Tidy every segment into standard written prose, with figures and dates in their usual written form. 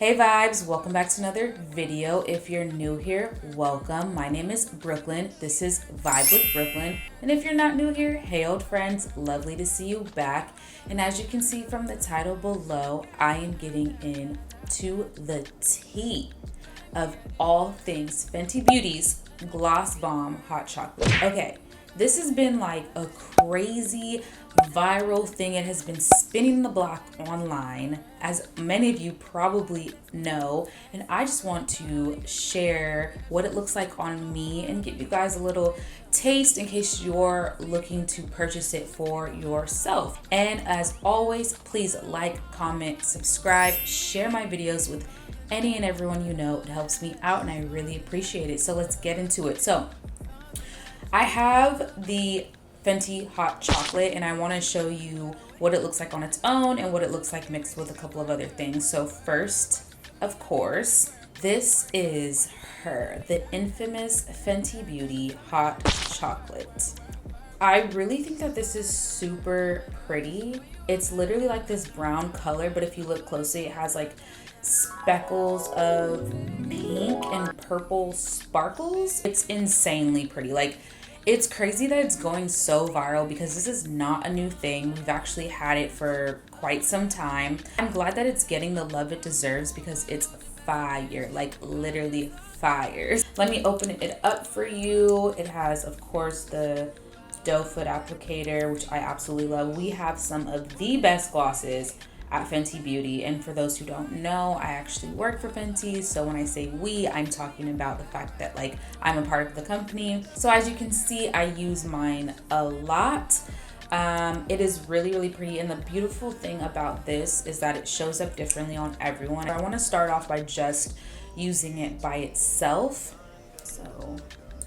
Hey vibes, welcome back to another video. If you're new here, welcome. My name is Brooklyn. This is Vibe with Brooklyn. And if you're not new here, hey old friends, lovely to see you back. And as you can see from the title below, I am getting into the tea of all things Fenty Beauty's Gloss Bomb Hot Chocolate. Okay, this has been like a crazy viral thing. It has been spinning the block online, as many of you probably know, and I just want to share what it looks like on me and give you guys a little taste in case you're looking to purchase it for yourself. And as always, please like, comment, subscribe, share my videos with any and everyone you know. It helps me out and I really appreciate it. So let's get into it. So I have the Fenty Hot Chocolate and I want to show you what it looks like on its own and what it looks like mixed with a couple of other things. So first, of course, this is the infamous Fenty Beauty Hot Chocolate. I really think that this is super pretty. It's literally like this brown color, but if you look closely, it has like speckles of pink and purple sparkles. It's insanely pretty. Like, it's crazy that it's going so viral because this is not a new thing. We've actually had it for quite some time. I'm glad that it's getting the love it deserves because it's fire, like literally fire. Let me open it up for you. It has, of course, the doe foot applicator, which I absolutely love. We have some of the best glosses at Fenty Beauty, and for those who don't know, I actually work for Fenty, so when I say we, I'm talking about the fact that like I'm a part of the company. So as you can see, I use mine a lot. It is really pretty, and the beautiful thing about this is that it shows up differently on everyone. I want to start off by just using it by itself. So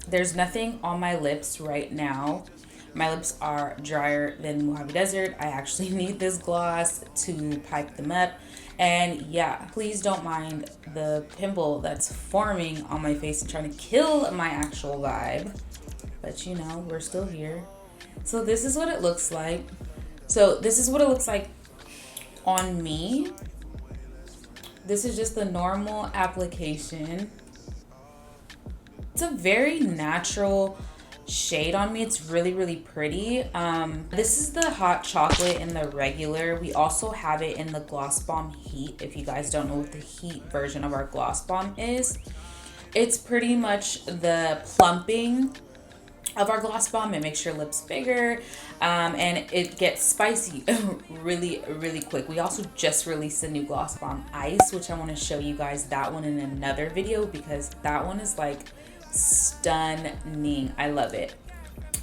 there's nothing on my lips right now. My lips are drier than Mojave Desert. I actually need this gloss to pipe them up. And yeah, please don't mind the pimple that's forming on my face and trying to kill my actual vibe. But you know, we're still here. So this is what it looks like. On me. This is just the normal application. It's a very natural shade on me. It's really pretty. This is the hot chocolate in the regular. We also have it in the Gloss Bomb Heat. If you guys don't know what the heat version of our Gloss Bomb is, it's pretty much the plumping of our Gloss Bomb. It makes your lips bigger, and it gets spicy really quick. We also just released a new Gloss Bomb Ice, which I want to show you guys that one in another video because that one is like stunning. I love it.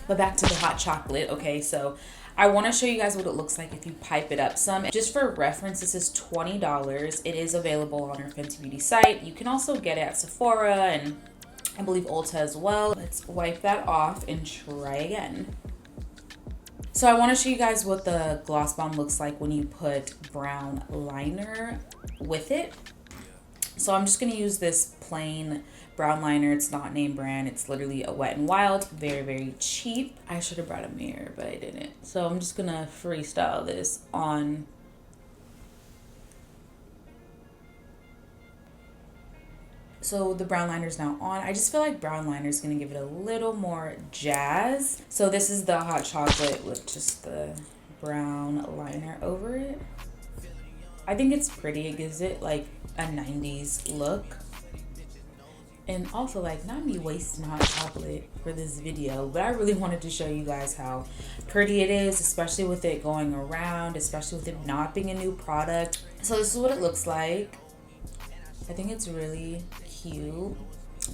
But back to the hot chocolate. Okay, so I want to show you guys what it looks like if you pipe it up some. Just for reference, this is $20. It is available on our Fenty Beauty site. You can also get it at Sephora and I believe Ulta as well. Let's wipe that off and try again. So I want to show you guys what the Gloss Bomb looks like when you put brown liner with it. So I'm just going to use this plain brown liner. It's not name brand. It's literally a Wet n Wild. Very cheap. I should have brought a mirror, but I didn't. So I'm just going to freestyle this on. So the brown liner is now on. I just feel like brown liner is going to give it a little more jazz. So this is the hot chocolate with just the brown liner over it. I think it's pretty. It gives it like a 90s look. And also, like, not me wasting hot chocolate for this video, but I really wanted to show you guys how pretty it is, especially with it going around, especially with it not being a new product. So this is what it looks like. I think it's really cute.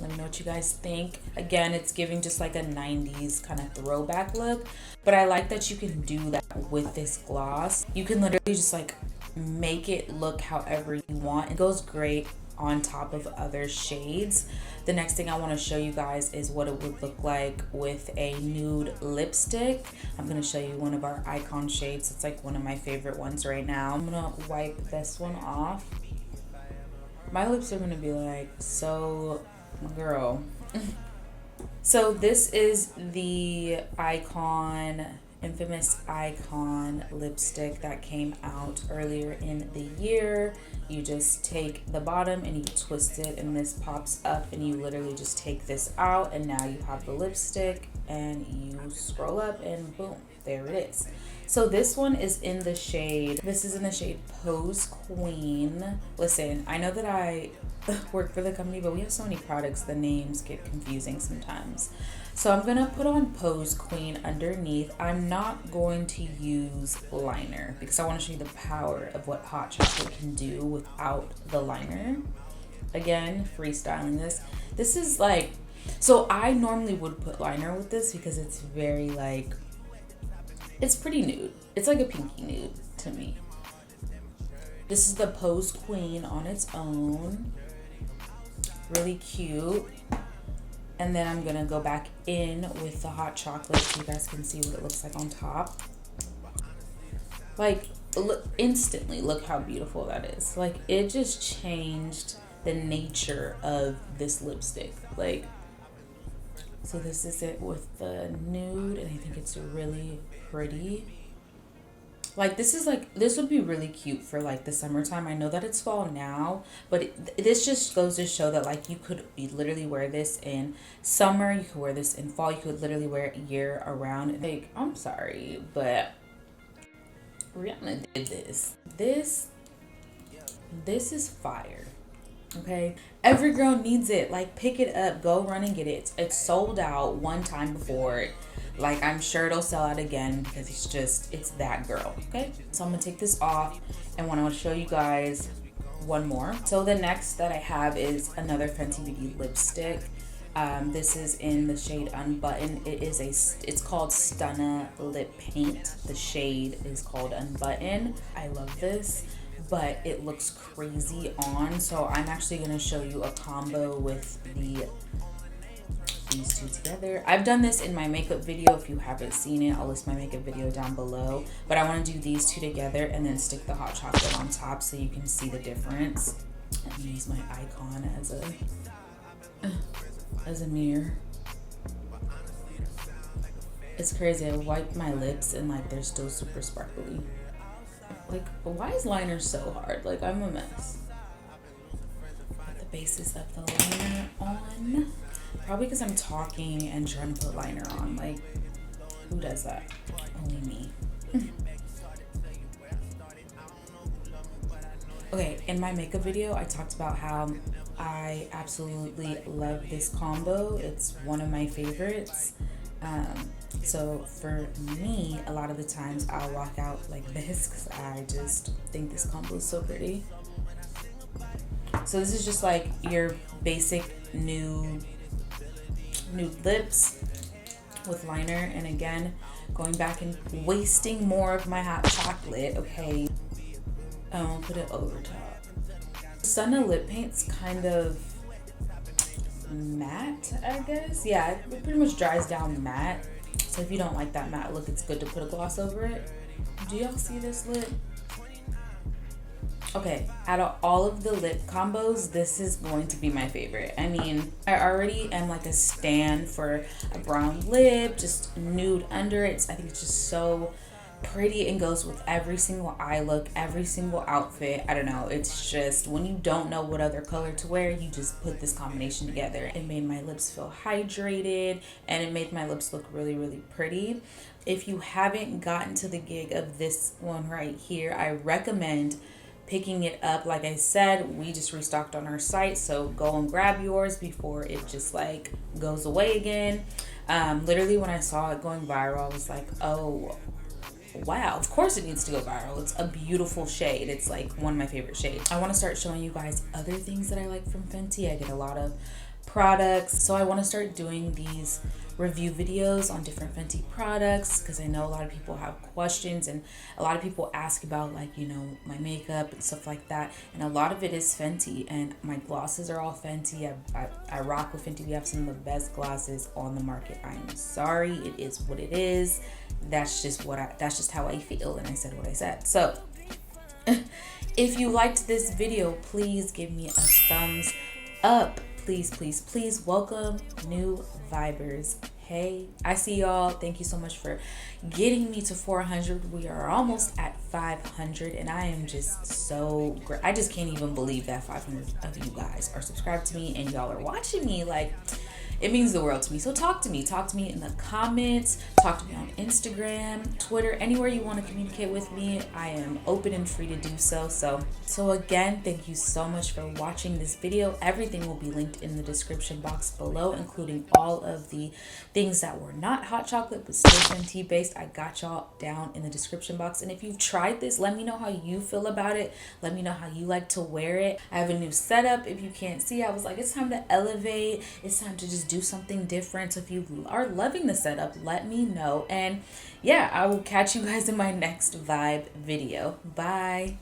Let me know what you guys think. Again, it's giving just like a 90s kind of throwback look, but I like that you can do that with this gloss. You can literally just like make it look however you want. It goes great on top of other shades. The next thing I want to show you guys is what it would look like with a nude lipstick. I'm going to show you one of our icon shades. It's like one of my favorite ones right now. I'm going to wipe this one off. My lips are going to be like, so girl. So this is the icon infamous icon lipstick that came out earlier in the year. You just take the bottom and you twist it and this pops up, and you literally just take this out and now you have the lipstick, and you scroll up and boom, there it is. So this one is in the shade, Pose Queen. Listen, I know that I work for the company, but we have so many products, the names get confusing sometimes. So I'm gonna put on Pose Queen underneath. I'm not going to use liner because I want to show you the power of what Hot Chocolate can do without the liner. Again, freestyling this. This is like, so I normally would put liner with this because it's very like, it's pretty nude. It's like a pinky nude to me. This is the Pose Queen on its own. Really cute. And then I'm gonna go back in with the Hot Chocolate so you guys can see what it looks like on top. Like, look, instantly, look how beautiful that is. Like, it just changed the nature of this lipstick. Like, so this is it with the nude, and I think it's really pretty. Like, this is like, this would be really cute for like the summertime. I know that it's fall now, but this just goes to show that like you could literally wear this in summer, you could wear this in fall, you could literally wear it year around. Like, I'm sorry, but Rihanna did this. This is fire. Okay, every girl needs it. Like, pick it up, go run and get it. It's sold out one time before. Like, I'm sure it'll sell out again because it's that girl. Okay, so I'm gonna take this off, and I want to show you guys one more. So the next that I have is another Fenty Beauty lipstick. This is in the shade Unbutton. It's called Stunna Lip Paint. The shade is called Unbutton. I love this, but it looks crazy on. So I'm actually gonna show you a combo with these two together. I've done this in my makeup video. If you haven't seen it, I'll list my makeup video down below. But I want to do these two together and then stick the Hot Chocolate on top so you can see the difference. Let me use my icon as a mirror. It's crazy. I wiped my lips and like they're still super sparkly. Like, why is liner so hard? Like, I'm a mess. Put the basis of the liner on. Probably because I'm talking and trying to put liner on. Like, who does that? Only me. Okay, in my makeup video, I talked about how I absolutely love this combo. It's one of my favorites. So for me, a lot of the times I'll walk out like this because I just think this combo is so pretty. So this is just like your basic nude lips with liner, and again going back and wasting more of my Hot Chocolate. Okay, I'll put it over top. Stunna lip paint's kind of matte, I guess. Yeah, it pretty much dries down matte, so if you don't like that matte look, it's good to put a gloss over it. Do y'all see this lip? Okay, out of all of the lip combos, this is going to be my favorite. I mean, I already am like a stan for a brown lip, just nude under it. I think it's just so pretty and goes with every single eye look, every single outfit. I don't know, it's just when you don't know what other color to wear, you just put this combination together. It made my lips feel hydrated and it made my lips look really, really pretty. If you haven't gotten to the gig of this one right here, I recommend picking it up. Like I said, we just restocked on our site, so go and grab yours before it just like goes away again. Literally when I saw it going viral, I was like, oh wow, of course it needs to go viral. It's a beautiful shade. It's like one of my favorite shades. I want to start showing you guys other things that I like from Fenty. I get a lot of products, so I want to start doing these review videos on different Fenty products because I know a lot of people have questions and a lot of people ask about, like, you know, my makeup and stuff like that, and a lot of it is Fenty, and my glosses are all Fenty. I rock with Fenty. We have some of the best glosses on the market. I'm sorry, it is what it is. That's just how I feel, and I said what I said. So if you liked this video, please give me a thumbs up. Please, please, please welcome new vibers. Hey, I see y'all. Thank you so much for getting me to 400. We are almost at 500, and I am just so great. I just can't even believe that 500 of you guys are subscribed to me and y'all are watching me. Like, it means the world to me. So talk to me. Talk to me in the comments. Talk to me on Instagram, Twitter, anywhere you want to communicate with me. I am open and free to do so. So again, thank you so much for watching this video. Everything will be linked in the description box below, including all of the things that were not hot chocolate but still Fenty based. I got y'all down in the description box. And if you've tried this, let me know how you feel about it. Let me know how you like to wear it. I have a new setup. If you can't see, I was like, it's time to elevate. It's time to just do something different. So if you are loving the setup, let me know. And yeah, I will catch you guys in my next vibe video. Bye.